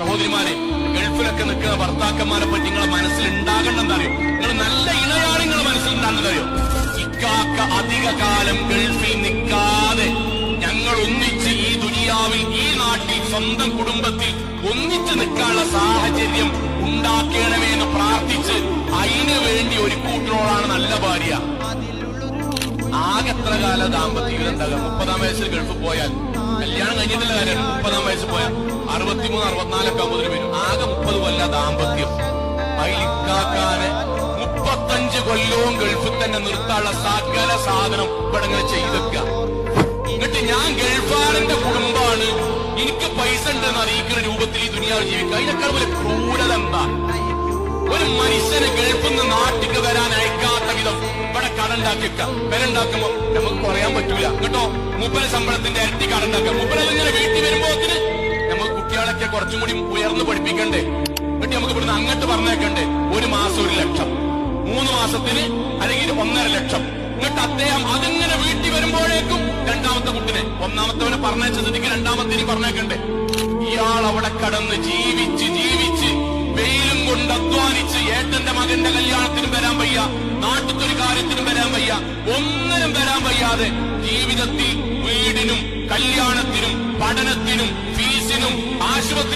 സഹോദരിമാരെ, ഗൾഫിലൊക്കെ നിൽക്കുന്ന ഭർത്താക്കന്മാരെ പറ്റി നിങ്ങളെ മനസ്സിൽ ഉണ്ടാകണ്ടെന്നറിയോ? നിങ്ങൾ നല്ല ഇണയാണ് നിങ്ങളെ മനസ്സിലുണ്ടാകുന്നതറിയോ? ഇക്കാക്ക അധിക കാലം ഗൾഫിൽ നിൽക്കാതെ ഞങ്ങൾ ഒന്നിച്ച് ഈ ദുനിയാവിൽ ഈ നാട്ടിൽ സ്വന്തം കുടുംബത്തിൽ ഒന്നിച്ച് നിൽക്കാനുള്ള സാഹചര്യം ഉണ്ടാക്കണമേ എന്ന് പ്രാർത്ഥിച്ച് അതിനു വേണ്ടി ഒരു കൂട്ടരോളാണ് നല്ല ഭാര്യ. ആകെ എത്ര കാലം ദാമ്പത്യ ജീവിതം ഉണ്ടാകുക? 30-ാം വയസ്സിൽ ഗൾഫ് പോയാൽ കല്യാണം കഴിഞ്ഞിട്ടുള്ള കാര്യമാണ്. 30-ാം വയസ്സിൽ പോയാൽ 63, 64 ആകുമ്പോൾ വരും. ആകെ 30 കൊല്ലം ദാമ്പത്യം. അതിലിക്കാക്കാനെ 35 കൊല്ലവും ഗൾഫിൽ തന്നെ നിർത്താനുള്ള സകല സാധനം ഇവിടെ ഇങ്ങനെ ചെയ്തെക്ക. എന്നിട്ട് ഞാൻ ഗൾഫാറിന്റെ കുടുംബമാണ്, എനിക്ക് പൈസ ഉണ്ടെന്ന് അറിയിക്കുന്ന രൂപത്തിൽ ഈ ദുനിയാവ് ജീവിക്കുക. അതിനേക്കാൾ പോലെ ക്രൂരത എന്താ? ഒരു മനുഷ്യനെ ഗൾഫിൽ നിന്ന് നാട്ടിക്ക് വരാൻ അയക്കാത്ത വിധം ഇവിടെ കടണ്ടാക്കി വെക്കാം. വിലണ്ടാക്കുമ്പോ നമുക്ക് കുറയാൻ പറ്റൂല കേട്ടോ. മൂപ്പര ശമ്പളത്തിന്റെ ഇരട്ടി കടണ്ടാക്കാം. മൂപ്പരങ്ങനെ വീട്ടിൽ വരുമ്പോത്തിന് നമുക്ക് കുട്ടികളൊക്കെ കുറച്ചും കൂടി ഉയർന്ന് പഠിപ്പിക്കണ്ടേ? എന്നിട്ട് നമുക്ക് ഇവിടുന്ന് അങ്ങോട്ട് പറഞ്ഞേക്കണ്ടേ? 1 മാസം 1 ലക്ഷം, 3 മാസത്തിന് അല്ലെങ്കിൽ 1.5 ലക്ഷം. എന്നിട്ട് അദ്ദേഹം അതിങ്ങനെ വീട്ടിൽ വരുമ്പോഴേക്കും രണ്ടാമത്തെ കുട്ടിനെ, ഒന്നാമത്തവനെ പറഞ്ഞയച്ച സ്ഥിതിക്ക് രണ്ടാമത്തേനും പറഞ്ഞേക്കണ്ടേ? ഇയാൾ അവിടെ കടന്ന് ജീവിച്ച് ജീവിച്ച് വെയിലും കൊണ്ട് അധ്വാനിച്ച് ഏട്ടന്റെ മകന്റെ കല്യാണത്തിനും വരാൻ വയ്യ, നാട്ടിലൊരു കാര്യത്തിനും വരാൻ വയ്യ, ഒന്നിനും വരാൻ വയ്യാതെ ജീവിതത്തിൽ വീടിനും കല്യാണത്തിനും പഠനത്തിനും ഫീസിനും ആശുപത്രി